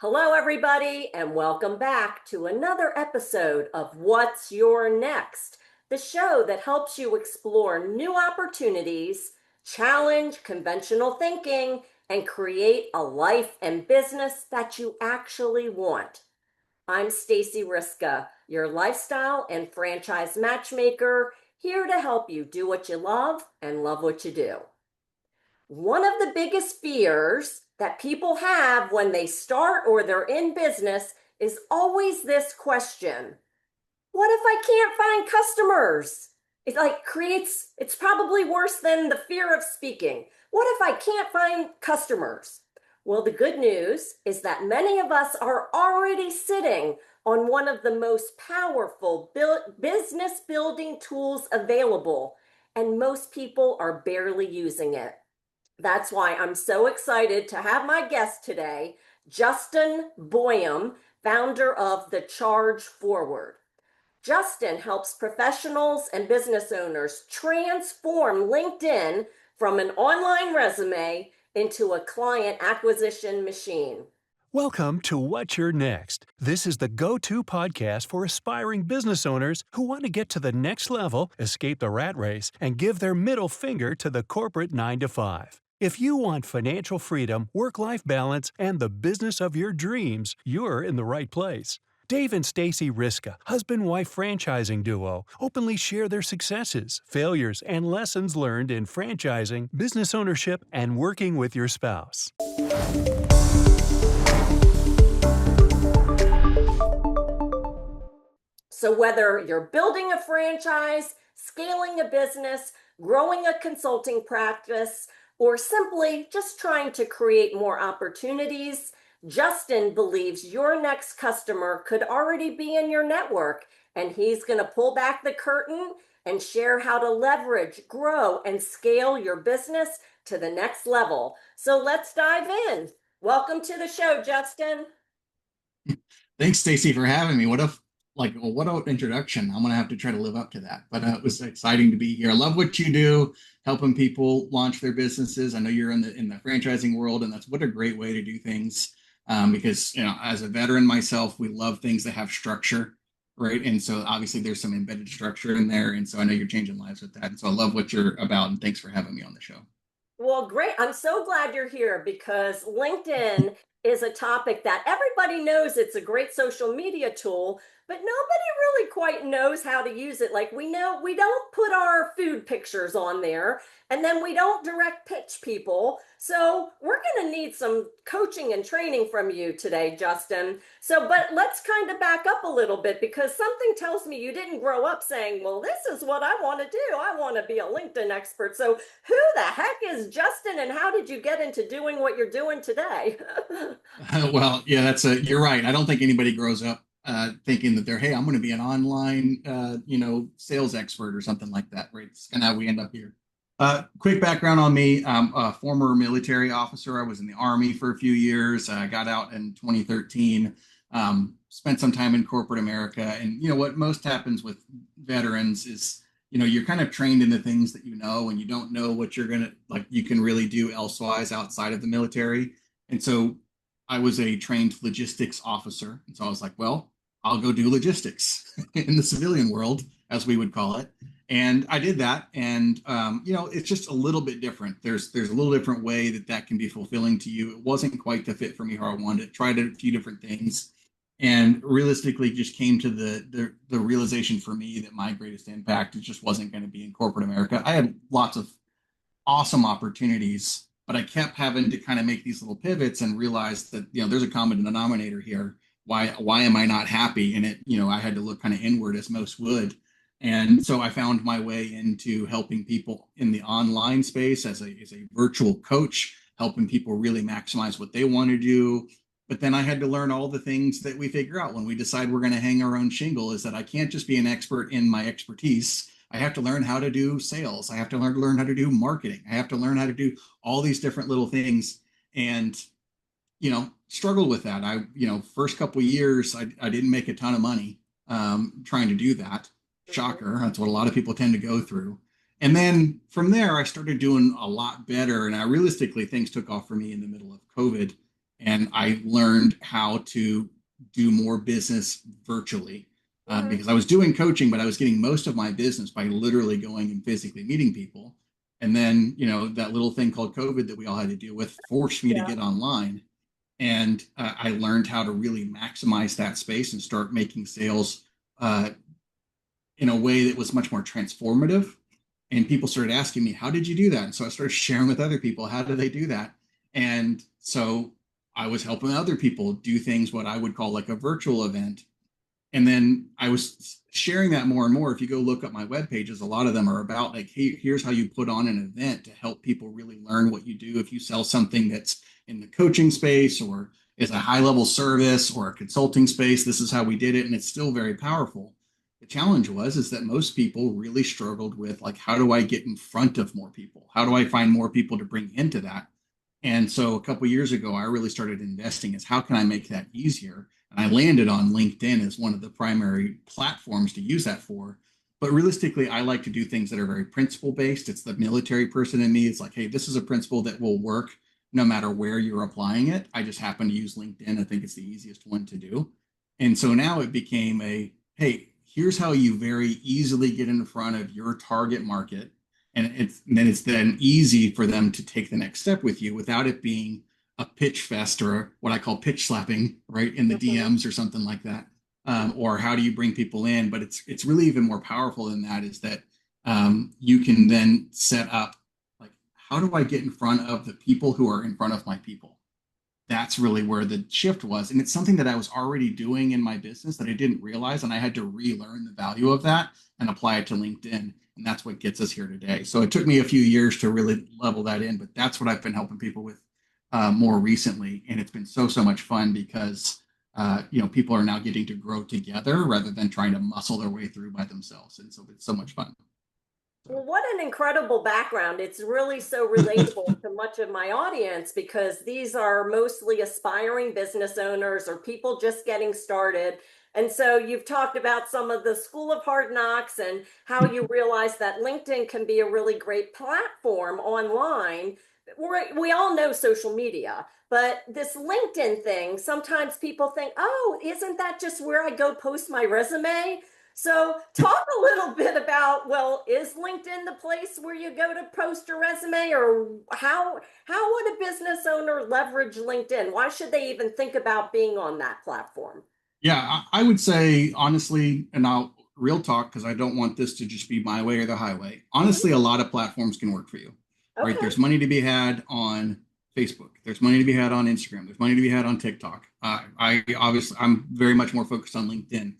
Hello, everybody, and welcome back to another episode of What's Your Next, the show that helps you explore new opportunities, challenge conventional thinking, and create a life and business that you actually want. I'm Stacy Riska, your lifestyle and franchise matchmaker, here to help you do what you love and love what you do. One of the biggest fears that people have when they start or they're in business is always this question: what if I can't find customers? It's probably worse than the fear of speaking. What if I can't find customers? Well, the good news is that many of us are already sitting on one of the most powerful business building tools available, and most people are barely using it. That's why I'm so excited to have my guest today, Justin Boyum, founder of The Charge Forward. Justin helps professionals and business owners transform LinkedIn from an online resume into a client acquisition machine. Welcome to What's Your Next. This is the go-to podcast for aspiring business owners who want to get to the next level, escape the rat race, and give their middle finger to the corporate 9-to-5. If you want financial freedom, work-life balance, and the business of your dreams, you're in the right place. Dave and Stacy Riska, husband-wife franchising duo, openly share their successes, failures, and lessons learned in franchising, business ownership, and working with your spouse. So whether you're building a franchise, scaling a business, growing a consulting practice, or simply just trying to create more opportunities, Justin believes your next customer could already be in your network, and he's going to pull back the curtain and share how to leverage, grow, and scale your business to the next level. So let's dive in. Welcome to the show, Justin. Thanks, Stacy, for having me. What an introduction. I'm gonna have to try to live up to that. But it was exciting to be here. I love what you do, helping people launch their businesses. I know you're in the franchising world, and that's what a great way to do things. Because as a veteran myself, we love things that have structure, right? And so obviously there's some embedded structure in there, and so I know you're changing lives with that. And so I love what you're about, and thanks for having me on the show. Well, great. I'm so glad you're here because LinkedIn is a topic that everybody knows it's a great social media tool, but nobody really quite knows how to use it. Like, we know we don't put our food pictures on there, and then we don't direct pitch people. So we're going to need some coaching and training from you today, Justin. But let's kind of back up a little bit, because something tells me you didn't grow up saying, well, this is what I want to do. I want to be a LinkedIn expert. So who the heck is Justin, and how did you get into doing what you're doing today? Well, yeah, you're right. I don't think anybody grows up thinking that hey, I'm going to be an online, sales expert or something like that, right? It's kind of how we end up here. Quick background on me. I'm a former military officer. I was in the Army for a few years. I got out in 2013, spent some time in corporate America. And, what most happens with veterans is, you're kind of trained into things that and you don't know what you can really do elsewise outside of the military. And so I was a trained logistics officer. And so I was like, well, I'll go do logistics in the civilian world, as we would call it. And I did that. And, it's just a little bit different. There's a little different way that can be fulfilling to you. It wasn't quite the fit for me how I wanted it. Tried a few different things, and realistically just came to the realization for me that my greatest impact just wasn't going to be in corporate America. I had lots of awesome opportunities, but I kept having to kind of make these little pivots and realize that, there's a common denominator here. Why am I not happy? And I had to look kind of inward, as most would. And so I found my way into helping people in the online space as a virtual coach, helping people really maximize what they want to do. But then I had to learn all the things that we figure out when we decide we're going to hang our own shingle, is that I can't just be an expert in my expertise. I have to learn how to do sales. I have to learn how to do marketing. I have to learn how to do all these different little things, and, struggled with that. First couple of years, I didn't make a ton of money trying to do that. Shocker. That's what a lot of people tend to go through. And then from there, I started doing a lot better. And realistically, things took off for me in the middle of COVID. and I learned how to do more business virtually Mhm. because I was doing coaching, but I was getting most of my business by literally going and physically meeting people. And then, that little thing called COVID that we all had to deal with forced me to Yeah. get online. And I learned how to really maximize that space and start making sales uh, in a way that was much more transformative. And people started asking me, how did you do that? And so I started sharing with other people, how do they do that? And so I was helping other people do things, what I would call like a virtual event. And then I was sharing that more and more. If you go look up my web pages, a lot of them are about like, hey, here's how you put on an event to help people really learn what you do. If you sell something that's in the coaching space or is a high level service or a consulting space, this is how we did it. And it's still very powerful. The challenge was is that most people really struggled with like, how do I get in front of more people? How do I find more people to bring into that? And so a couple of years ago, I really started investing is how can I make that easier? And I landed on LinkedIn as one of the primary platforms to use that for. But realistically, I like to do things that are very principle based. It's the military person in me. It's like, hey, this is a principle that will work no matter where you're applying it. I just happen to use LinkedIn. I think it's the easiest one to do. And so now it became a, hey, here's how you very easily get in front of your target market. And then it's then easy for them to take the next step with you without it being a pitch fest or what I call pitch slapping, right, in the Mhm. DMs or something like that. Or how do you bring people in? But it's really even more powerful than that. Is that you can then set up like how do I get in front of the people who are in front of my people? That's really where the shift was, and it's something that I was already doing in my business that I didn't realize, and I had to relearn the value of that and apply it to LinkedIn, and that's what gets us here today. So it took me a few years to really level that in, but that's what I've been helping people with more recently, and it's been so much fun because people are now getting to grow together rather than trying to muscle their way through by themselves, and so it's so much fun. So. Well, what an incredible background. It's really so relatable to much of my audience because these are mostly aspiring business owners or people just getting started. And so you've talked about some of the School of Hard Knocks and how you realize that LinkedIn can be a really great platform online. We all know social media, but this LinkedIn thing, sometimes people think, oh, isn't that just where I go post my resume? So, talk a little bit about, well, is LinkedIn the place where you go to post your resume, or how would a business owner leverage LinkedIn? Why should they even think about being on that platform? Yeah, I would say honestly, and I'll real talk because I don't want this to just be my way or the highway. Mhm. Honestly, a lot of platforms can work for you, right? Okay. There's money to be had on Facebook. There's money to be had on Instagram. There's money to be had on TikTok. I'm very much more focused on LinkedIn.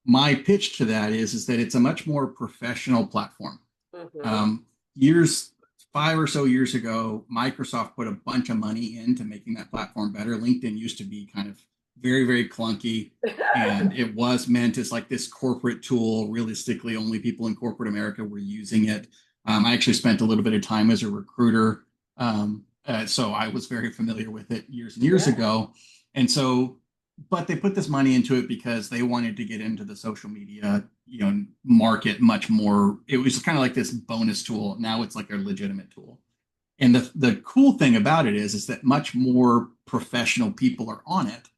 My pitch to that is that it's a much more professional platform. Hmm. Um, years 5 or so years ago, Microsoft put a bunch of money into making that platform better. LinkedIn used to be kind of very clunky, and it was meant as like this corporate tool. Realistically, only people in corporate America were using it. I actually spent a little bit of time as a recruiter, so I was very familiar with it years and years Yeah. ago. And so, but they put this money into it because they wanted to get into the social media market much more. It was kind of like this bonus tool. Now it's like a legitimate tool. And the cool thing about it is that much more professional people are on it.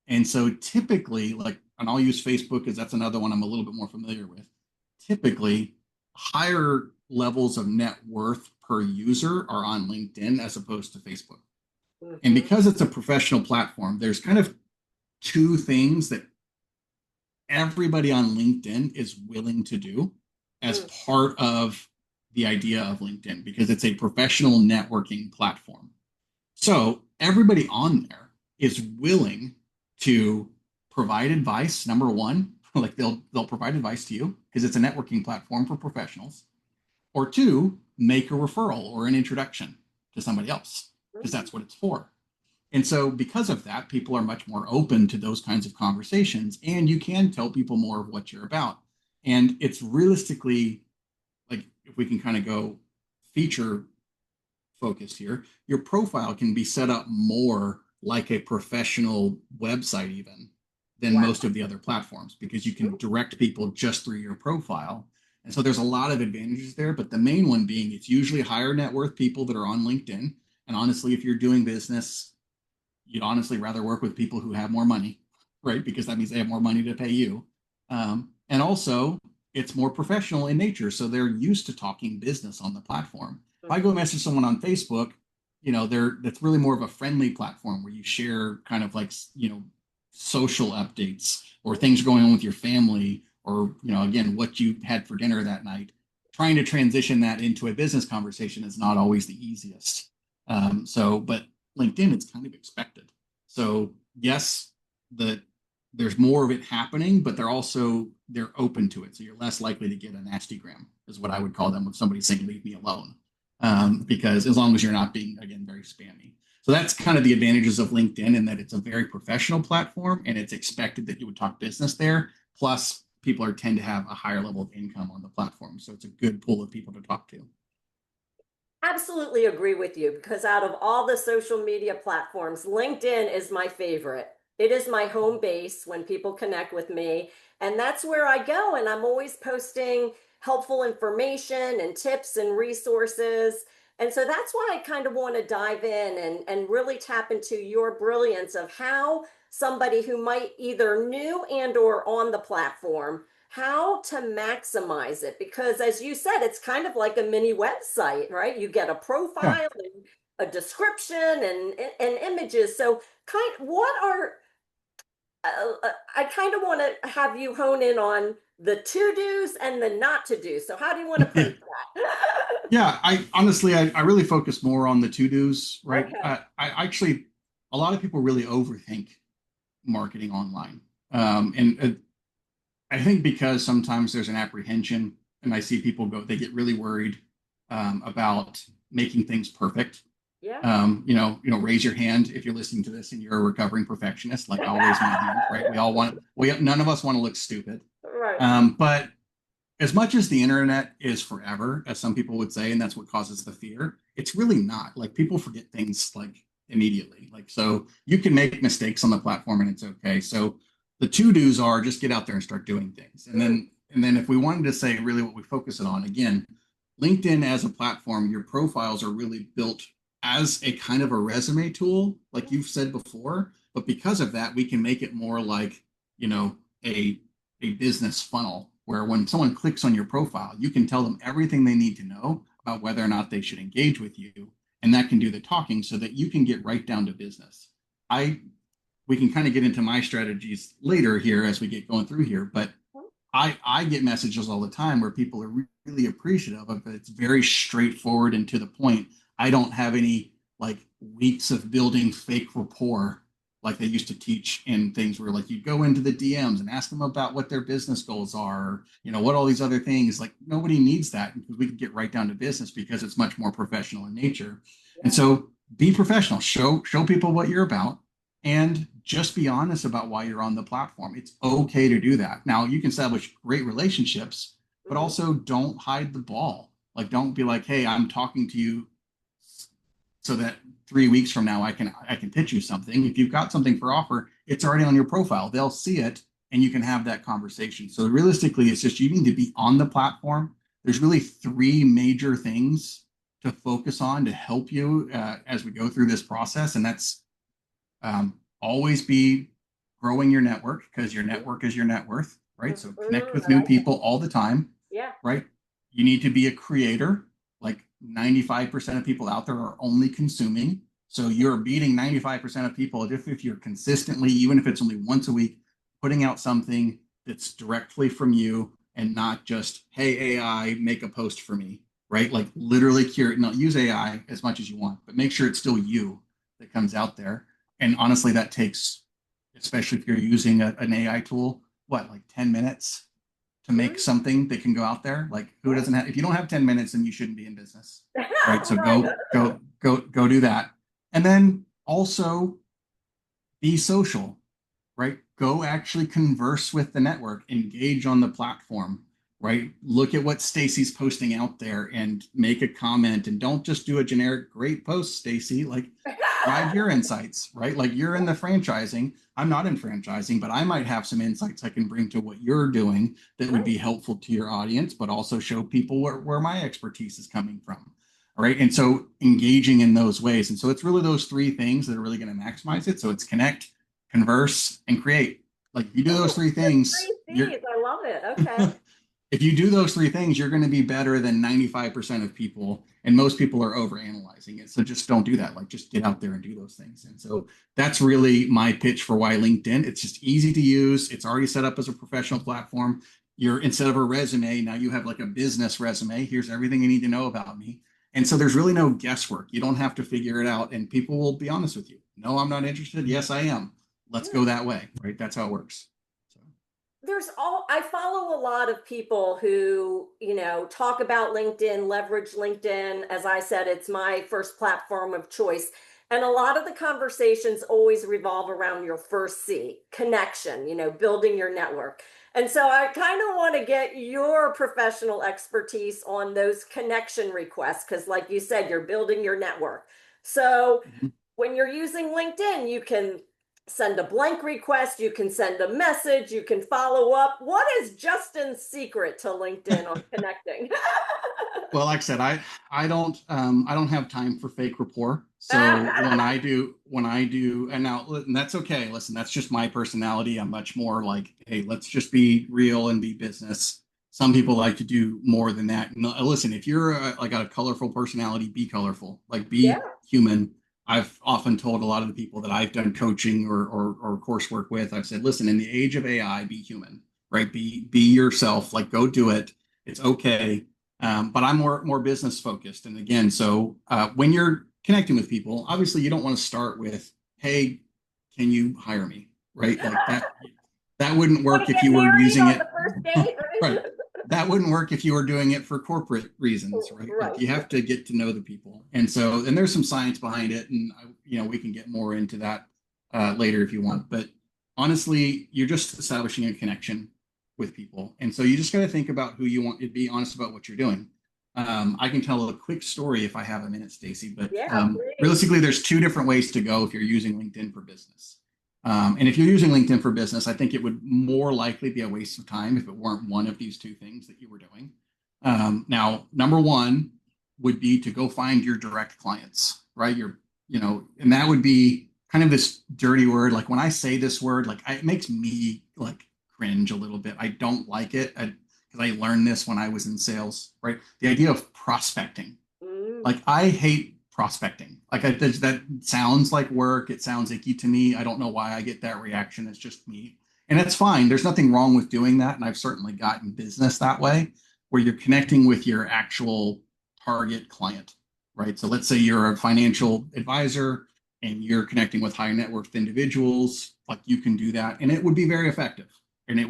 And so typically, like, and I'll use Facebook because that's another one I'm a little bit more familiar with. Typically, higher levels of net worth per user are on LinkedIn as opposed to Facebook. And Hmm. because it's a professional platform, there's kind of two things that everybody on LinkedIn is willing to do as part of the idea of LinkedIn because it's a professional networking platform. So everybody on there is willing to provide advice. Number one, like they'll provide advice to you because it's a networking platform for professionals. Or two, make a referral or an introduction to somebody else because Hmm. that's what it's for. And so, because of that, people are much more open to those kinds of conversations, and you can tell people more of what you're about. And it's realistically like if we can kind of go feature focused here, your profile can be set up more like a professional website, even than Wow. most of the other platforms, because you can direct people just through your profile. And so, there's a lot of advantages there. But the main one being it's usually higher net worth people that are on LinkedIn. And honestly, if you're doing business you'd honestly rather work with people who have more money, right? Because that means they have more money to pay you. And also, it's more professional in nature. So they're used to talking business on the platform. If I go message someone on Facebook, that's really more of a friendly platform where you share kind of like, social updates or things going on with your family or, again, what you had for dinner that night. Trying to transition that into a business conversation is not always the easiest. But LinkedIn, it's kind of expected. So yes, there's more of it happening, but they're open to it. So you're less likely to get a nasty gram, is what I would call them, with somebody saying, leave me alone. Because as long as you're not being, again, very spammy. So that's kind of the advantages of LinkedIn, in that it's a very professional platform and it's expected that you would talk business there. Plus, people tend to have a higher level of income on the platform. So it's a good pool of people to talk to. Absolutely agree with you because out of all the social media platforms, LinkedIn is my favorite. It is my home base when people connect with me, and that's where I go. And I'm always posting helpful information and tips and resources. And so that's why I kind of want to dive in and really tap into your brilliance of how somebody who might either new and or on the platform how to maximize it because as you said it's kind of like a mini website, right? You get a Yeah. profile and a description and images. So what are I kind of want to have you hone in on the to do's and the not to do. So how do you want to Yeah. approach that? Yeah, I honestly, I really focus more on the to dos, right? Okay. I actually, a lot of people really overthink marketing online. And I think because sometimes there's an apprehension, and I see people they get really worried about making things perfect. Yeah. Raise your hand if you're listening to this and you're a recovering perfectionist. Like I'll raise my hand, right? None of us want to look stupid. Right. But as much as the internet is forever, as some people would say, and that's what causes the fear, it's really not. Like people forget things like immediately. Like so you can make mistakes on the platform and it's okay. So the to do's are just get out there and start doing things. And then if we wanted to say really what we focus it on, again, LinkedIn as a platform, your profiles are really built as a kind of a resume tool, like you've said before. But because of that, we can make it more like, you know, a a business funnel where when someone clicks on your profile, you can tell them everything they need to know about whether or not they should engage with you. And that can do the talking so that you can get right down to business. I We can kind of get into my strategies later here as we get going through here, but I get messages all the time where people are really appreciative of it. It's very straightforward and to the point. I don't have any like weeks of building fake rapport like they used to teach in things where like you go into the DMs and ask them about what their business goals are, what all these other things. Like nobody needs that because we can get right down to business because it's much more professional in nature. And Yeah. so be professional, show people what you're about and just be honest about why you're on the platform. It's okay to do that. Now, you can establish great relationships, but Mhm. also don't hide the ball. Like, don't be like, "Hey, I'm talking to you so that 3 weeks from now I can pitch you something." If you've got something for offer, it's already on your profile. They'll see it, and you can have that conversation. So realistically, it's just you need to be on the platform. There's really three major things to focus on to help you as we go through this process, and that's always be growing your network because your network is your net worth, right? So connect with I new like that. people all the time, Yeah. right? You need to be a creator. Like 95% of people out there are only consuming. So you're beating 95% of people if you're consistently, even if it's only once a week, putting out something that's directly from you and not just, hey, AI, make a post for me, right? Like literally curate, not use AI as much as you want, but make sure it's still you that comes out there. And honestly, that takes, especially if you're using an AI tool, what, like 10 minutes to make Mhm. something that can go out there? Like who Yeah. doesn't have, if you don't have 10 minutes, then you shouldn't be in business, right? So Right. go do that. And then also be social, right? Go actually converse with the network, engage on the platform, right? Look at what Stacy's posting out there and make a comment and don't just do a generic great post, Stacy. Like drive your insights, right? Like you're in the franchising. I'm not in franchising, but I might have some insights I can bring to what you're doing that would Right. be helpful to your audience, but also show people where my expertise is coming from. All right. And so engaging in those ways. And so it's really those three things that are really going to maximize it. So it's connect, converse, and create. Like you do those Oh, three the things, three C's. I love it. Okay. if you do those three things, you're going to be better than 95% of people. And most people are overanalyzing it. So just don't do that. Like just get out there and do those things. And so that's really my pitch for why LinkedIn. It's just easy to use. It's already set up as a professional platform. You're instead of a resume, now you have like a business resume. Here's everything you need to know about me. And so there's really no guesswork. You don't have to figure it out. And people will be honest with you. No, I'm not interested. Yes, I am. Let's Yeah. go that way. Right. That's how it works. So. I follow a lot of people who, talk about LinkedIn, leverage LinkedIn. As I said, it's my first platform of choice. And a lot of the conversations always revolve around your first C, connection, building your network. And so I kind of want to get your professional expertise on those connection requests because, like you said, you're building your network. So Mhm. when you're using LinkedIn, you can send a blank request, you can send a message, you can follow up. What is Justin's secret to LinkedIn on connecting? Well, like I said, I don't have time for fake rapport. So when I do, and now and that's okay. Listen, that's just my personality. I'm much more like, hey, let's just be real and be business. Some people like to do more than that. No, listen, if you're like a colorful personality, be colorful. Like Yeah, be human. I've often told a lot of the people that I've done coaching or coursework with, I've said, listen, in the age of AI, be human, right? Be yourself. Like go do it. It's okay, but I'm more business focused. And again, so when you're connecting with people, obviously you don't want to start with, "Hey, can you hire me?" Right? Like that wouldn't want work to if get you were married using on it. the first date, Right. right? That wouldn't work if you were doing it for corporate reasons, right? Like Right. you have to get to know the people, and so and there's some science behind it, and we can get more into that later if you want. But honestly, you're just establishing a connection with people, and so you just got to think about who you want to be honest about what you're doing. I can tell a quick story if I have a minute, Stacy, but Yeah, please. realistically, there's two different ways to go if you're using LinkedIn for business. And if you're using LinkedIn for business, I think it would more likely be a waste of time if it weren't one of these two things that you were doing. Now, number one would be to go find your direct clients, right? And that would be kind of this dirty word. Like when I say this word, like it makes me like cringe a little bit. I don't like it because I learned this when I was in sales, right? The idea of prospecting. Mm, Like I hate prospecting. That sounds like work. It sounds icky to me. I don't know why I get that reaction. It's just me. And that's fine. There's nothing wrong with doing that. And I've certainly gotten business that way, where you're connecting with your actual target client, right? So let's say you're a financial advisor and you're connecting with high net worth individuals, like you can do that. And it would be very effective and it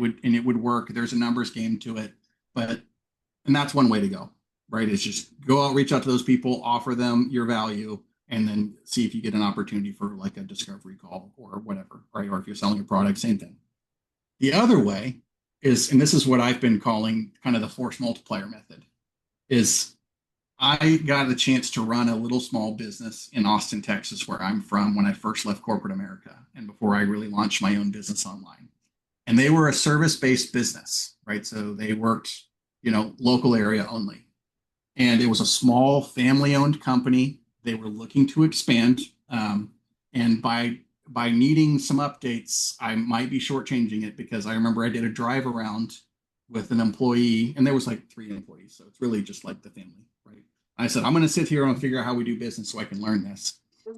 would work. There's a numbers game to it, but and that's one way to go, right? Is just go out, reach out to those people, offer them your value, and then see if you get an opportunity for like a discovery call or whatever, right? Or if you're selling a product, same thing. The other way is, and this is what I've been calling kind of the force multiplier method, is I got the chance to run a little small business in Austin, Texas, where I'm from when I first left corporate America and before I really launched my own business online. And they were a service-based business, right? So they worked, local area only. And it was a small family-owned company. They were looking to expand, and by needing some updates, I might be shortchanging it because I remember I did a drive around with an employee, and there was like three employees, so it's really just like the family, right? I said I'm going to sit here and figure out how we do business so I can learn this.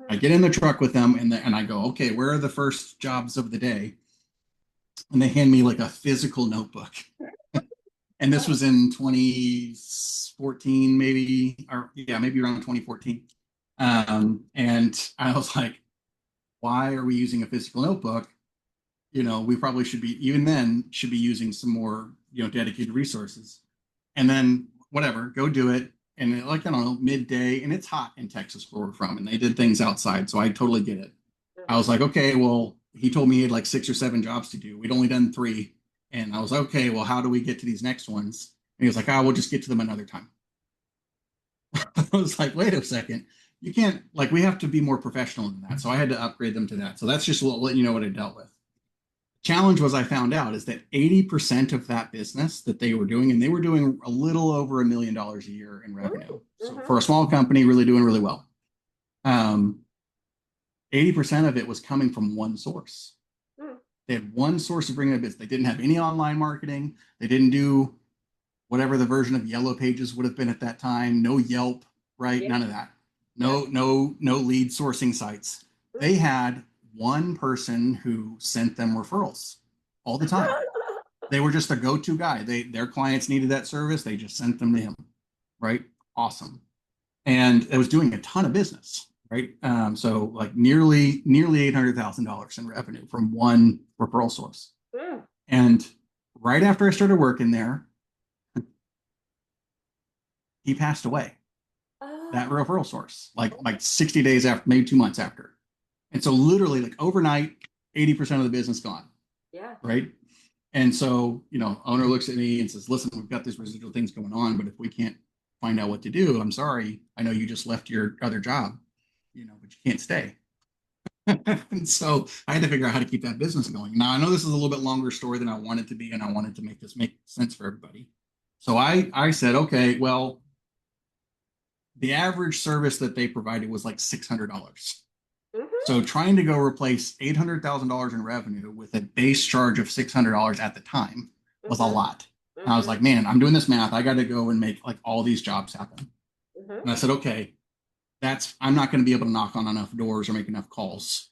I mhm. get in the truck with them, and I go, okay, where are the first jobs of the day? And they hand me like a physical notebook. And this was in 2014, maybe, or yeah, maybe around 2014. And I was like, why are we using a physical notebook? We probably should be, even then, should be using some more, dedicated resources. And then whatever, go do it. And like, I don't know, midday, and it's hot in Texas where we're from, and they did things outside. So I totally get it. I was like, okay, well, he told me he had like 6 or 7 jobs to do. We'd only done 3. And I was like, okay, well, how do we get to these next ones? And he was like, we'll just get to them another time. I was like, wait a second. You can't, like, we have to be more professional than that. So I had to upgrade them to that. So that's just letting you know what I dealt with. Challenge was I found out is that 80% of that business that they were doing, and they were doing a little over $1 million a year in revenue. So Mm-hmm. for a small company, really doing really well. Um, 80% of it was coming from one source. Mm. They had one source of bringing in business. They didn't have any online marketing. They didn't do whatever the version of Yellow Pages would have been at that time. No Yelp, right? Yeah. None of that. Yeah. No lead sourcing sites. They Mm. had one person who sent them referrals all the time. They were just a go-to guy. Their clients needed that service. They just sent them to him, right? Awesome. And it was doing a ton of business, right? So like nearly $800,000 in revenue from one referral source. Mm. And right after I started working there, he passed away. That Oh. referral source, like 60 days after, maybe 2 months after. And so literally like overnight, 80% of the business gone, Yeah. right? And so, owner looks at me and says, listen, we've got these residual things going on, but if we can't find out what to do, I'm sorry. I know you just left your other job, but you can't stay. And so I had to figure out how to keep that business going. Now I know this is a little bit longer story than I wanted to be, and I wanted to make this make sense for everybody. So I said, okay, well, the average service that they provided was like $600. Mm-hmm. So trying to go replace $800,000 in revenue with a base charge of $600 at the time was a Mm-hmm. lot. And I was Mm-hmm. like, man, I'm doing this math. I got to go and make like all these jobs happen. Mm-hmm. And I said, okay, I'm not going to be able to knock on enough doors or make enough calls,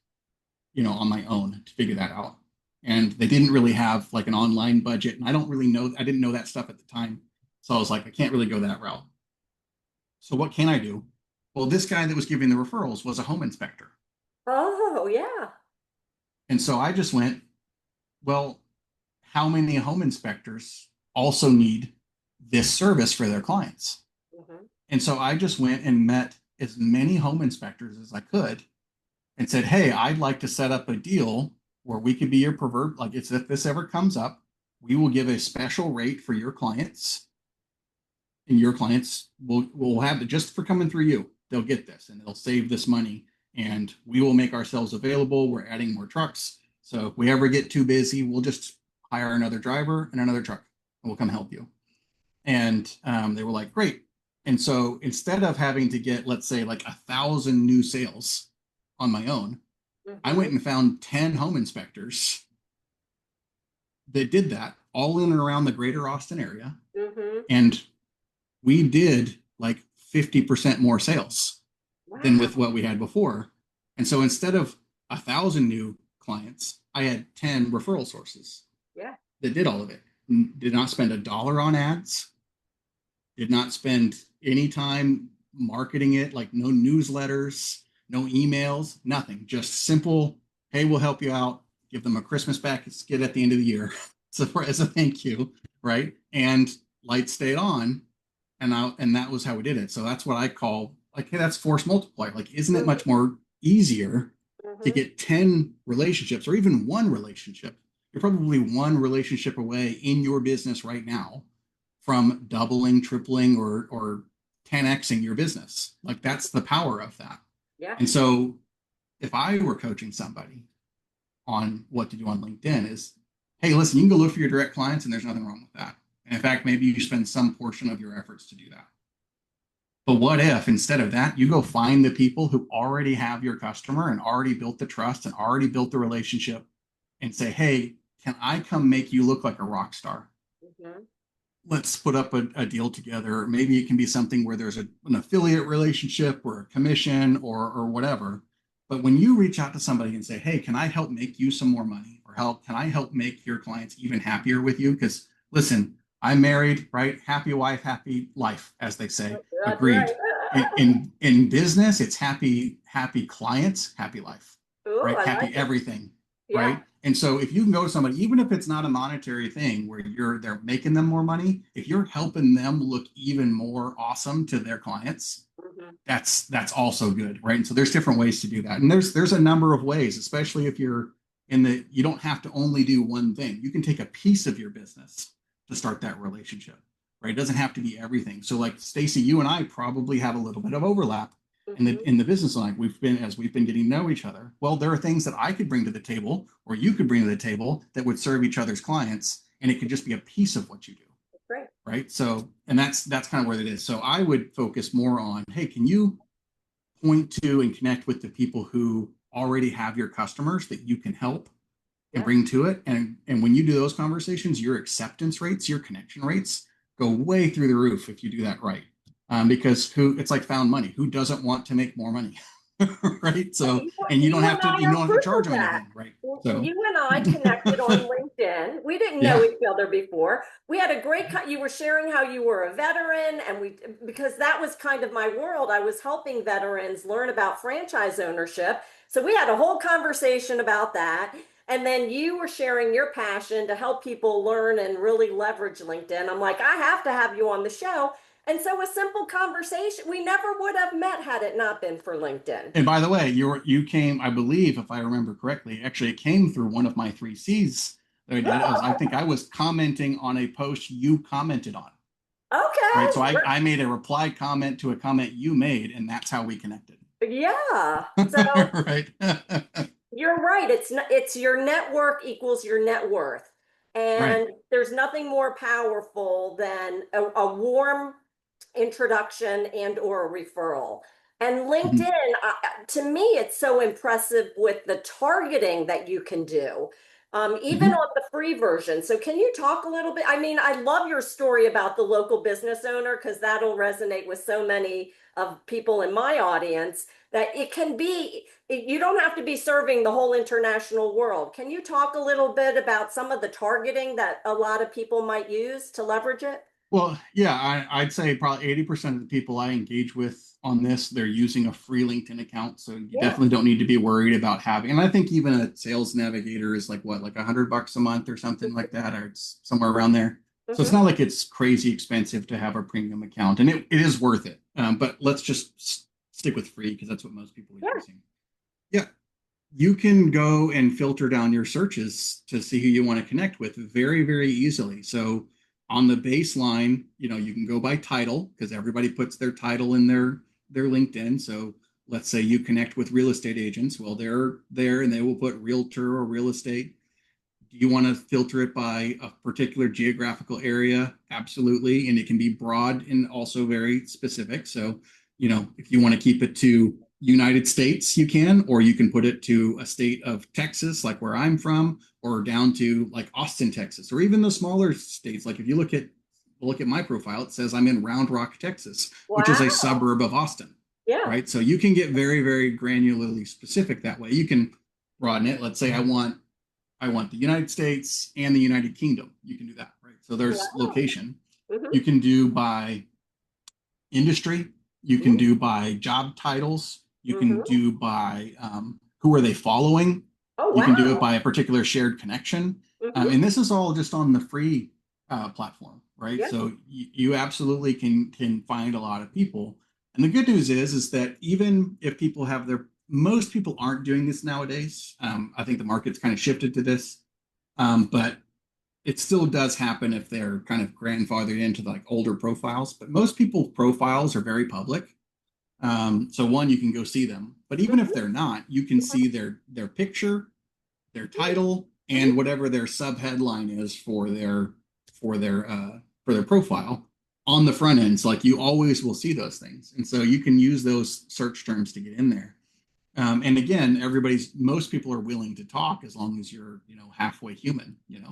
on my own to figure that out. And they didn't really have like an online budget. And I didn't know that stuff at the time. So I was like, I can't really go that route. So what can I do? Well, this guy that was giving the referrals was a home inspector. Oh, yeah. And so I just went, well, how many home inspectors also need this service for their clients? Mm-hmm. And so I just went and met as many home inspectors as I could and said, hey, I'd like to set up a deal where we could be your pervert. Like, it's if this ever comes up, we will give a special rate for your clients, and your clients will have it just for coming through you. They'll get this and they'll save this money, and we will make ourselves available. We're adding more trucks. So if we ever get too busy, we'll just hire another driver and another truck and we'll come help you. And they were like, great. And so instead of having to get, let's say, like 1,000 new sales on my own, I Mm-hmm. went and found 10 home inspectors that did that all in and around the greater Austin area. Mm-hmm. And we did like 50% more sales than with Wow. what we had before. And so instead of 1,000 new clients, I had 10 referral sources Yeah. that did all of it. Did not spend a dollar on ads, did not spend any time marketing it, like no newsletters, no emails, nothing. Just simple, hey, we'll help you out. Give them a Christmas basket at the end of the year. So as a thank you, right? And lights stayed on, and that was how we did it. So that's what I call like, hey, that's force multiplier. Like, isn't it Mm-hmm. much more easier to Mm-hmm. get 10 relationships or even one relationship? You're probably one relationship away in your business right now from doubling, tripling, or 10xing your business. Like, that's the power of that. Yeah. And so if I were coaching somebody on what to do on LinkedIn is, hey, listen, you can go look for your direct clients and there's nothing wrong with that. And in fact, maybe you spend some portion of your efforts to do that. But what if instead of that, you go find the people who already have your customer and already built the trust and already built the relationship and say, hey, can I come make you look like a rock star? Mm-hmm. Let's put up a deal together. Maybe it can be something where there's an affiliate relationship or a commission or whatever. But when you reach out to somebody and say, hey, can I help make you some more money, or can I help make your clients even happier with you? Because listen, I'm married, right? Happy wife, happy life, as they say. That's Agreed. right. In business, it's happy clients, happy life, Ooh, right? I Happy like it. everything, Yeah. right? And so if you can go to somebody, even if it's not a monetary thing where they're making them more money, if you're helping them look even more awesome to their clients, Mm-hmm. that's also good, right? And so there's different ways to do that. And there's a number of ways, especially if you're you don't have to only do one thing. You can take a piece of your business to start that relationship, right? It doesn't have to be everything. So like Stacy, you and I probably have a little bit of overlap Hmm. in the business line, as we've been getting to know each other. Well, there are things that I could bring to the table, or you could bring to the table that would serve each other's clients, and it could just be a piece of what you do, Great. right? So, and that's kind of where it is. So I would focus more on, hey, can you point to and connect with the people who already have your customers that you can help and Yeah. bring to it. And when you do those conversations, your acceptance rates, your connection rates go way through the roof if you do that right. Because it's like found money. Who doesn't want to make more money? Right. So, You, and you and you I are don't have to proof charge of them that. anything. Right. So You and I connected on LinkedIn. We didn't know yeah. each other before. We had a great, you were sharing how you were a veteran, and because that was kind of my world. I was helping veterans learn about franchise ownership. So we had a whole conversation about that. And then you were sharing your passion to help people learn and really leverage LinkedIn. I'm like, I have to have you on the show. And so a simple conversation, we never would have met had it not been for LinkedIn. And by the way, you came, I believe, if I remember correctly, actually it came through one of my three C's that I did. I think I was commenting on a post you commented on. Right. So Okay. I made a reply comment to a comment you made, and that's how we connected. Yeah. So Right. you're right. It's your network equals your net worth. Right. And there's nothing more powerful than a warm introduction and or a referral. And Mhm. LinkedIn, to me, it's so impressive with the targeting that you can do, even Mhm. on the free version. So can you talk a little bit? I mean, I love your story about the local business owner because that'll resonate with so many of people in my audience that it can be, you don't have to be serving the whole international world. Can you talk a little bit about some of the targeting that a lot of people might use to leverage it? Well, yeah, I'd say probably 80% of the people I engage with on this, they're using a free LinkedIn account. So you Yeah. definitely don't need to be worried about having, and I think even a sales navigator is like what, like $100 a month or something like that, or it's somewhere around there. So it's Hmm. not like it's crazy expensive to have a premium account, and it is worth it. But let's just stick with free because that's what most people are Yeah. using. Yeah, you can go and filter down your searches to see who you want to connect with very, very easily. So on the baseline, you can go by title because everybody puts their title in their LinkedIn. So let's say you connect with real estate agents. Well, they're there and they will put realtor or real estate. Do you want to filter it by a particular geographical area? Absolutely. And it can be broad and also very specific. So, if you want to keep it to United States, you can, or you can put it to a state of Texas, like where I'm from, or down to like Austin, Texas, or even the smaller states. Like if you look at my profile, it says I'm in Round Rock, Texas, which is a Wow. suburb of Austin, Yeah. right? So you can get very, very granularly specific that way. You can broaden it. Let's say I want the United States and the United Kingdom. You can do that, right? So there's Wow. location. Hmm. You can do by industry. You can do by job titles. You can Hmm. do by who are they following. Oh, You can do it wow. by a particular shared connection. Hmm. And this is all just on the free platform, right? Yeah. So you absolutely can find a lot of people. And the good news is that even if people have most people aren't doing this nowadays. I think the market's kind of shifted to this, but it still does happen if they're kind of grandfathered into like older profiles. But most people's profiles are very public. So one, you can go see them. But even if Hmm. they're not, you can see their picture, their title, and whatever their sub headline is for their profile on the front end. So like you always will see those things, and so you can use those search terms to get in there. And again, most people are willing to talk as long as you're, halfway human. Yeah.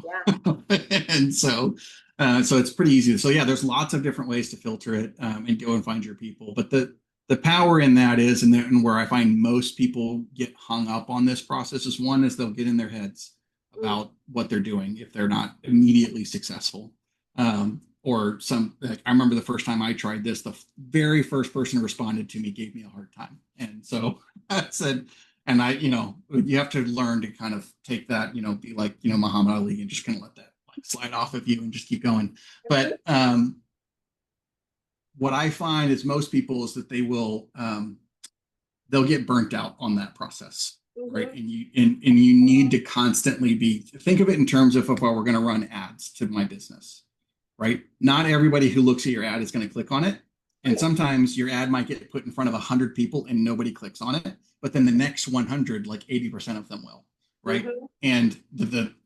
And so it's pretty easy. So yeah, there's lots of different ways to filter it and go and find your people. But the power in that is, and where I find most people get hung up on this process is one is they'll get in their heads Mm. about what they're doing if they're not immediately successful. Or like I remember the first time I tried this, the very first person who responded to me gave me a hard time. And so I said, and you have to learn to kind of take that, be like, Muhammad Ali and just kind of let that like slide off of you and just keep going. But what I find is most people is that they'll get burnt out on that process. Right. Hmm. And you need to constantly think of it in terms of if I were going to run ads to my business, right? Not everybody who looks at your ad is going to click on it. And sometimes your ad might get put in front of 100 people and nobody clicks on it, but then the next 100, like 80% of them will, right? Mm-hmm.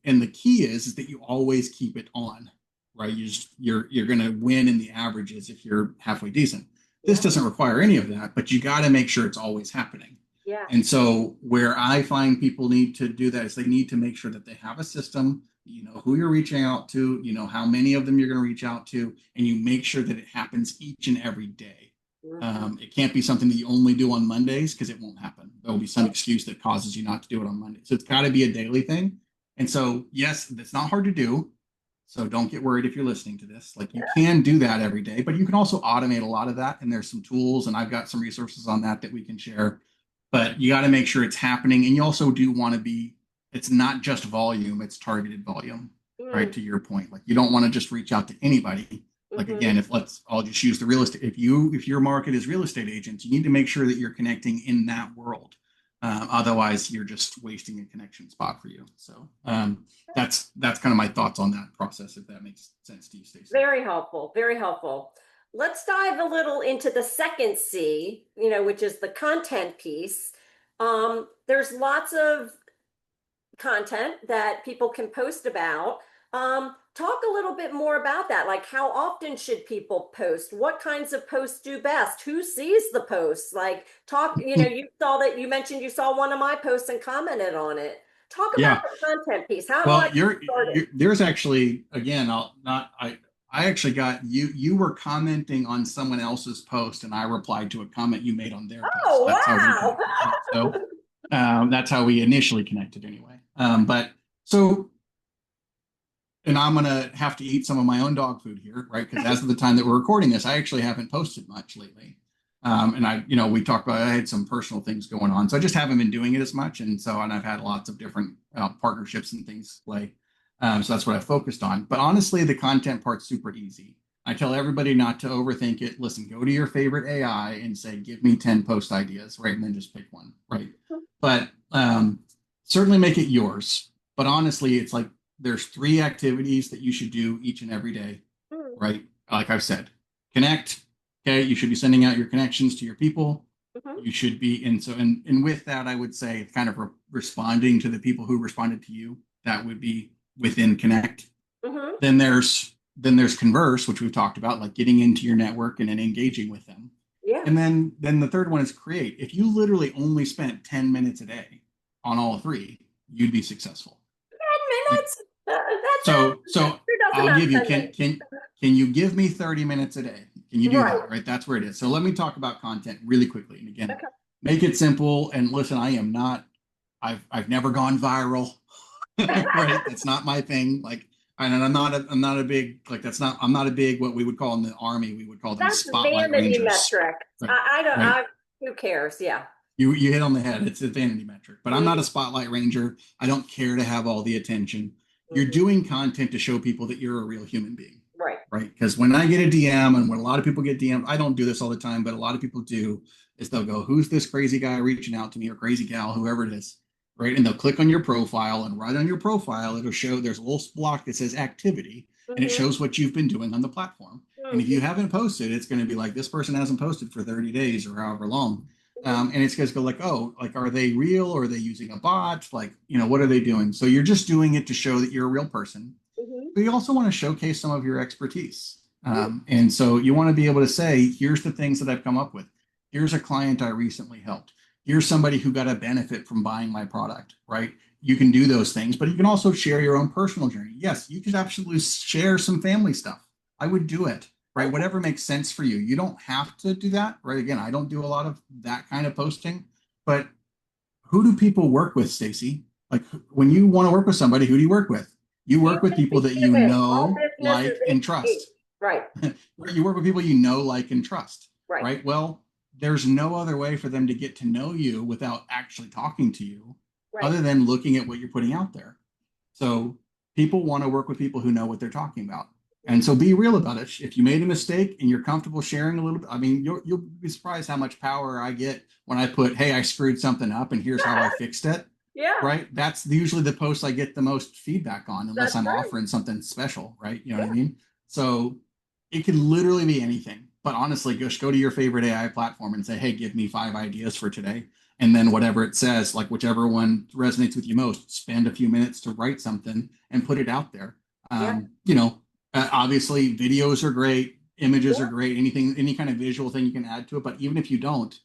And the key is that you always keep it on, right? You're going to win in the averages if you're halfway decent. This Yeah. doesn't require any of that, but you got to make sure it's always happening. Yeah. And so where I find people need to do that is they need to make sure that they have a system, you know who you're reaching out to, you know how many of them you're going to reach out to, and you make sure that it happens each and every day. Mm-hmm. It can't be something that you only do on Mondays because it won't happen. There'll be some excuse that causes you not to do it on Monday. So it's got to be a daily thing. And so, yes, it's not hard to do. So don't get worried if you're listening to this. Like you can do that every day, but you can also automate a lot of that. And there's some tools, and I've got some resources on that we can share. But you got to make sure it's happening. And you also do want to be, it's not just volume, it's targeted volume, right? To your point, like you don't want to just reach out to anybody. Like Mm-hmm. again, I'll just use the real estate. If your market is real estate agents, you need to make sure that you're connecting in that world. Otherwise, you're just wasting a connection spot for you. So that's kind of my thoughts on that process, if that makes sense to you, Stacey. Very helpful. Very helpful. Let's dive a little into the second C, which is the content piece. There's lots of content that people can post about. Talk a little bit more about that. Like, how often should people post? What kinds of posts do best? Who sees the posts? Like, you mentioned you saw one of my posts and commented on it. Talk about Yeah. the content piece. How do I Well, get started? there's actually, again, I actually got you were commenting on someone else's post, and I replied to a comment you made on their post. Oh, That's how we wow. connected. So that's how we initially connected anyway. But so, and I'm gonna have to eat some of my own dog food here, right? Because as of the time that we're recording this, I actually haven't posted much lately. And we talked about, I had some personal things going on, so I just haven't been doing it as much. And I've had lots of different partnerships and things play. So that's what I focused on. But honestly, the content part's super easy. I tell everybody not to overthink it. Listen, go to your favorite AI and say, give me 10 post ideas, right? And then just pick one, right? But certainly make it yours. But honestly, it's like there's 3 activities that you should do each and every day, right? Like I've said, connect. Okay, you should be sending out your connections to your people. Mm-hmm. You should be, and with that, I would say kind of responding to the people who responded to you. That would be within connect. Mm-hmm. Then there's converse, which we've talked about, like getting into your network and then engaging with them. Yeah. And then the third one is create. If you literally only spent 10 minutes a day on all 3, you'd be successful. 10 minutes? So I'll give you, can you give me 30 minutes a day? Can you do that? Right. That's where it is. So let me talk about content really quickly. And again, make it simple. And listen, I've never gone viral. Right. That's not my thing. Like, and I'm not a big, like, I'm not a big, what we would call in the Army, we would call them spotlight vanity rangers. metric. Right. I don't, right. Who cares? Yeah. You hit on the head. It's a vanity metric, but I'm not a spotlight ranger. I don't care to have all the attention. You're doing content to show people that you're a real human being. Right. Right. Because when I get a DM, and when a lot of people get DM'd, I don't do this all the time, but a lot of people do, is they'll go, who's this crazy guy reaching out to me, or crazy gal, whoever it is. Right. And they'll click on your profile, and right on your profile, it'll show there's a little block that says activity, and it shows what you've been doing on the platform. And if you haven't posted, it's going to be like, this person hasn't posted for 30 days or however long. And it's going to go like, oh, like, are they real, or are they using a bot? Like, what are they doing? So you're just doing it to show that you're a real person. But you also want to showcase some of your expertise. And so you want to be able to say, here's the things that I've come up with. Here's a client I recently helped. Here's somebody who got a benefit from buying my product, right? You can do those things, but you can also share your own personal journey. Yes, you could absolutely share some family stuff. I would do it, right? Whatever makes sense for you. You don't have to do that, right? Again, I don't do a lot of that kind of posting, but who do people work with, Stacey? Like, when you want to work with somebody, who do you work with? You work with people that you know, like, and trust. Right. You work with people you know, like, and trust. Right. Well, there's no other way for them to get to know you without actually talking to you, other than looking at what you're putting out there. So people want to work with people who know what they're talking about. And so be real about it. If you made a mistake and you're comfortable sharing a little bit, I mean, you'll be surprised how much power I get when I put, hey, I screwed something up and here's how I fixed it. Yeah. Right. That's usually the post I get the most feedback on, unless I'm offering something special. Right. You know what I mean? So it could literally be anything, But honestly, just go to your favorite AI platform and say, hey, give me 5 ideas for today. And then whatever it says, like whichever one resonates with you most, spend a few minutes to write something and put it out there. Yeah. You know, obviously videos are great, images are Yeah. great, anything, any kind of visual thing you can add to it. But even if you don't,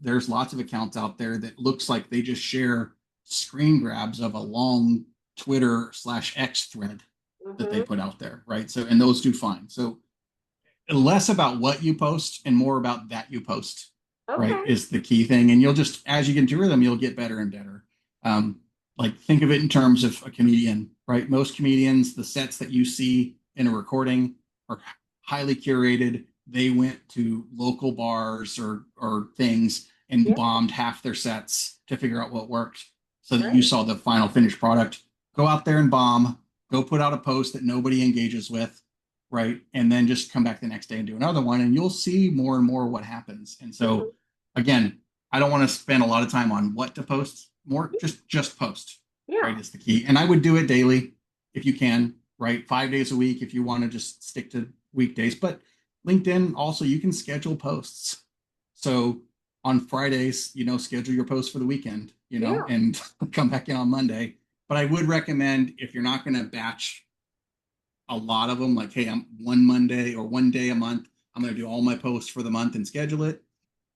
there's lots of accounts out there that looks like they just share screen grabs of a long Twitter/X thread that they Hmm. put out there, right? So, and those do fine. So less about what you post and more about that you post, right, Okay. is the key thing. And you'll just, as you get into rhythm, you'll get better and better. Um, like think of it in terms of a comedian, right? Most comedians, the sets that you see in a recording are highly curated. They went to local bars or things and Yeah. bombed half their sets to figure out what worked so that you Right. saw the final finished product. Go out there and bomb, go put out a post that nobody engages with, right? And then just come back the next day and do another one, and you'll see more and more what happens. And Hmm. so, again, I don't want to spend a lot of time on what to post. More just post, Yeah. right? Is the key. And I would do it daily if you can, right? 5 days a week if you want to just stick to weekdays. But LinkedIn also you can schedule posts. So on Fridays, schedule your post for the weekend, Yeah. and come back in on Monday. But I would recommend if you're not going to batch a lot of them, like, hey, I'm one Monday or one day a month, I'm going to do all my posts for the month and schedule it.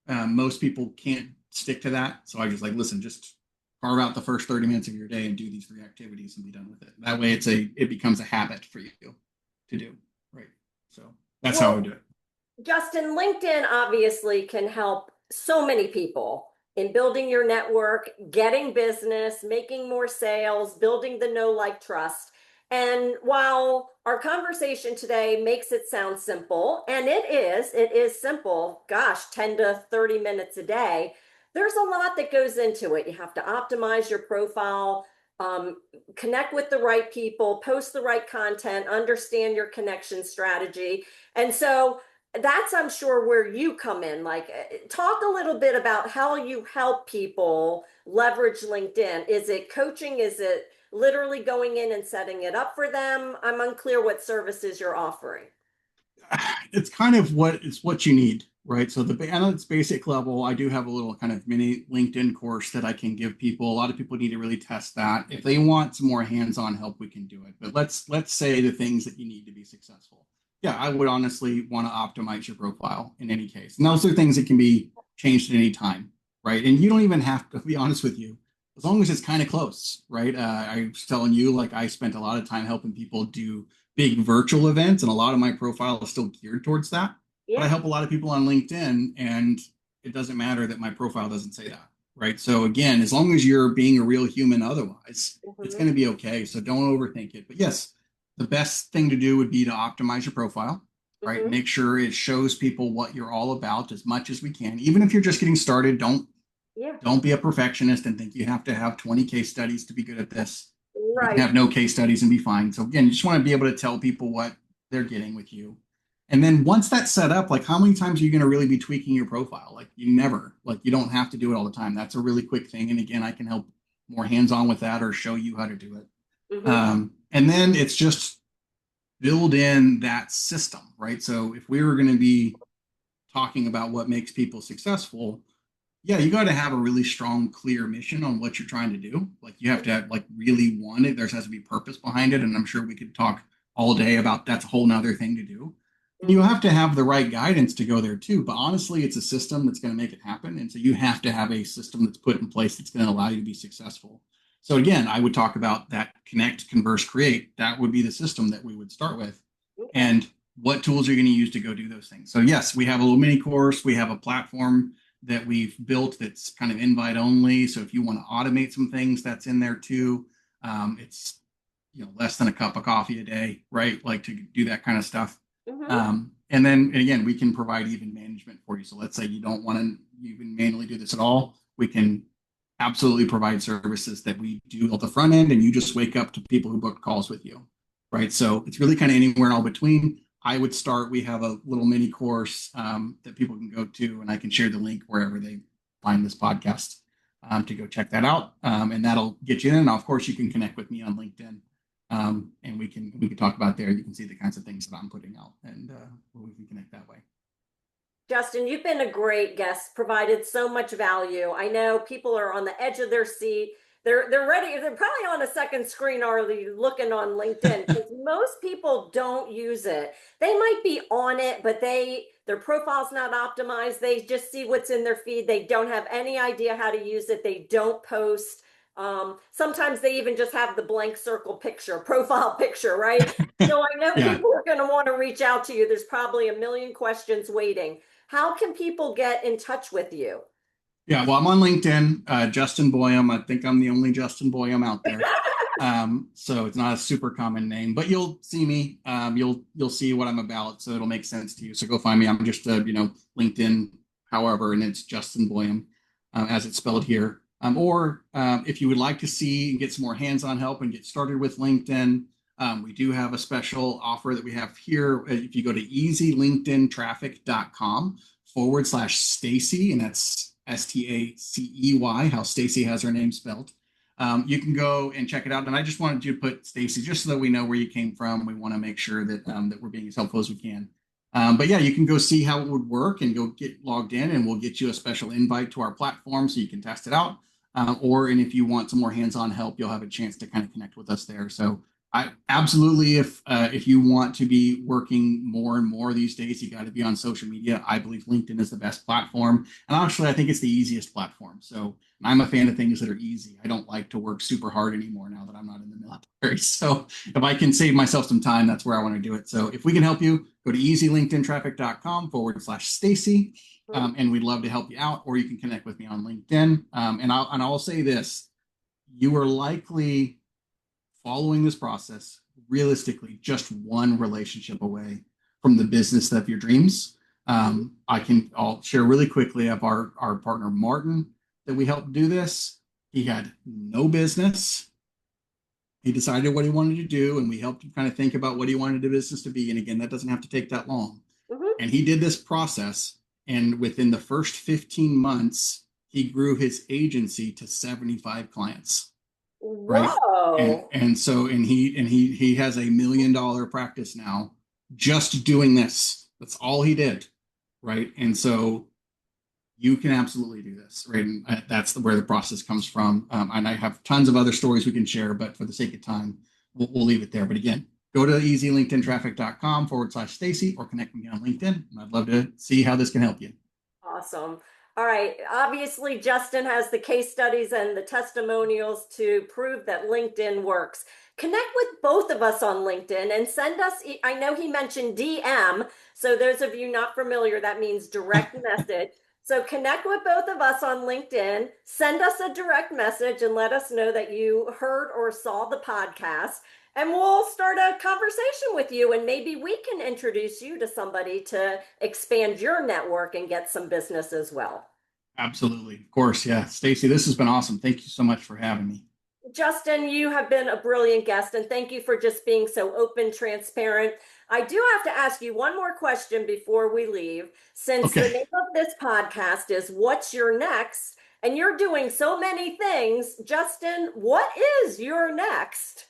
Most people can't stick to that. So I just like, listen, just carve out the first 30 minutes of your day and do these 3 activities and be done with it. That way it becomes a habit for you to do. Right. So that's how I would Well, do it. Justin, LinkedIn obviously can help so many people in building your network, getting business, making more sales, building the know, like, trust. And while our conversation today makes it sound simple, and it is simple, gosh, 10 to 30 minutes a day, there's a lot that goes into it. You have to optimize your profile, um, connect with the right people, post the right content, understand your connection strategy. And so, that's, I'm sure, where you come in. Like, talk a little bit about how you help people leverage LinkedIn. Is it coaching? Is it literally going in and setting it up for them? I'm unclear what services you're offering. It's kind of what you need, right? So and its basic level, I do have a little kind of mini LinkedIn course that I can give people. A lot of people need to really test that. If they want some more hands-on help, we can do it. But let's say the things that you need to be successful. Yeah, I would honestly want to optimize your profile in any case. And those are things that can be changed at any time, right? And you don't even have to be honest with you, as long as it's kind of close, right? I was telling you, like I spent a lot of time helping people do big virtual events, and a lot of my profile is still geared towards that. But I Yeah. help a lot of people on LinkedIn, and it doesn't matter that my profile doesn't say that, right? So again, as long as you're being a real human, otherwise, it's Hmm. going to be okay. So don't overthink it. But yes, the best thing to do would be to optimize your profile, right? Hmm. Make sure it shows people what you're all about as much as we can. Even if you're just getting started, Yeah. don't be a perfectionist and think you have to have 20 case studies to be good at this. You can Right. have no case studies and be fine. So again, you just want to be able to tell people what they're getting with you. And then once that's set up, like how many times are you going to really be tweaking your profile? Like you never, like you don't have to do it all the time. That's a really quick thing. And again, I can help more hands-on with that or show you how to do it. Hmm. And then it's just build in that system, right? So if we were going to be talking about what makes people successful, yeah, you got to have a really strong, clear mission on what you're trying to do. Like you have to have, like really want it. There has to be purpose behind it. And I'm sure we could talk all day about that's a whole nother thing to do. And you Hmm. have to have the right guidance to go there too. But honestly, it's a system that's going to make it happen. And so you have to have a system that's put in place that's going to allow you to be successful. So again, I would talk about that connect, converse, create. That would be the system that we would start with. Okay. And what tools are you going to use to go do those things? So yes, we have a little mini course. We have a platform that we've built that's kind of invite only. So if you want to automate some things, that's in there too. It's less than a cup of coffee a day, right? Like to do that kind of stuff. Hmm. And then again, we can provide even management for you. So let's say you don't want to even manually do this at all. We can absolutely provide services that we do at the front end, and you just wake up to people who book calls with you, right? So it's really kind of anywhere and all between. I would start. We have a little mini course that people can go to, and I can share the link wherever they find this podcast to go check that out, and that'll get you in. Now, of course, you can connect with me on LinkedIn, and we can talk about there. You can see the kinds of things that I'm putting out, and we can connect that way. Justin, you've been a great guest, provided so much value. I know people are on the edge of their seat. They're ready. They're probably on a second screen already looking on LinkedIn because most people don't use it. They might be on it, but their profile's not optimized. They just see what's in their feed. They don't have any idea how to use it. They don't post. Sometimes they even just have the blank circle picture, profile picture, right? So I know Yeah. people are going to want to reach out to you. There's probably a million questions waiting. How can people get in touch with you? Yeah, well, I'm on LinkedIn, Justin Boyum. I think I'm the only Justin Boyum out there. So it's not a super common name, but you'll see me. You'll see what I'm about, so it'll make sense to you. So go find me. I'm just LinkedIn, however, and it's Justin Boyum, as it's spelled here. Or if you would like to see and get some more hands-on help and get started with LinkedIn, we do have a special offer that we have here. If you go to easylinkedintraffic.com/Stacy, and that's Stacey, how Stacy has her name spelled. You can go and check it out. And I just wanted you to put Stacy just so that we know where you came from. We want to make sure that we're being as helpful as we can. But yeah, you can go see how it would work and go get logged in, and we'll get you a special invite to our platform so you can test it out. And if you want some more hands-on help, you'll have a chance to kind of connect with us there. So I absolutely, if you want to be working more and more these days, you got to be on social media. I believe LinkedIn is the best platform, and actually, I think it's the easiest platform. So I'm a fan of things that are easy. I don't like to work super hard anymore now that I'm not in the military. So if I can save myself some time, that's where I want to do it. So if we can help you, go to easylinkedintraffic.com/Stacy, and we'd love to help you out. Or you can connect with me on LinkedIn. And I'll say this: you are likely following this process, realistically, just one relationship away from the business of your dreams. I'll share really quickly of our partner, Martin, that we helped do this. He had no business. He decided what he wanted to do, and we helped him kind of think about what he wanted the business to be. And again, that doesn't have to take that long. Mhm. And he did this process. And within the first 15 months, he grew his agency to 75 clients. Right. And Whoa. and so and he has $1 million practice now just doing this. That's all he did. Right. And so you can absolutely do this. Right. And that's where the process comes from. And I have tons of other stories we can share, but for the sake of time, we'll leave it there. But again, go to easylinkedintraffic.com/Stacy or connect with me on LinkedIn. And I'd love to see how this can help you. Awesome. All right. Obviously, Justin has the case studies and the testimonials to prove that LinkedIn works. Connect with both of us on LinkedIn and send us. I know he mentioned DM. So, those of you not familiar, that means direct message. So, connect with both of us on LinkedIn, send us a direct message, and let us know that you heard or saw the podcast. And we'll start a conversation with you, and maybe we can introduce you to somebody to expand your network and get some business as well. Absolutely. Of course. Yeah. Stacy, this has been awesome. Thank you so much for having me. Justin, you have been a brilliant guest, and thank you for just being so open, transparent. I do have to ask you one more question before we leave. Since the Okay. name of this podcast is What's Your Next? And you're doing so many things, Justin, what is your next?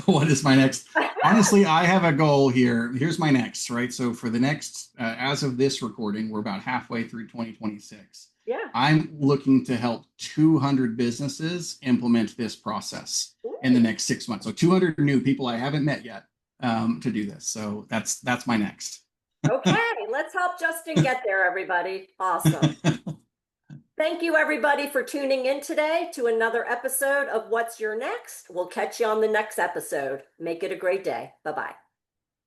What is my next? Honestly, I have a goal here. Here's my next, right? So for the next, as of this recording, we're about halfway through 2026. Yeah. I'm looking to help 200 businesses implement this process in the Ooh. next 6 months. So 200 new people I haven't met yet to do this. So that's my next. Okay, let's help Justin get there, everybody. Awesome. Thank you, everybody, for tuning in today to another episode of What's Your Next? We'll catch you on the next episode. Make it a great day. Bye bye.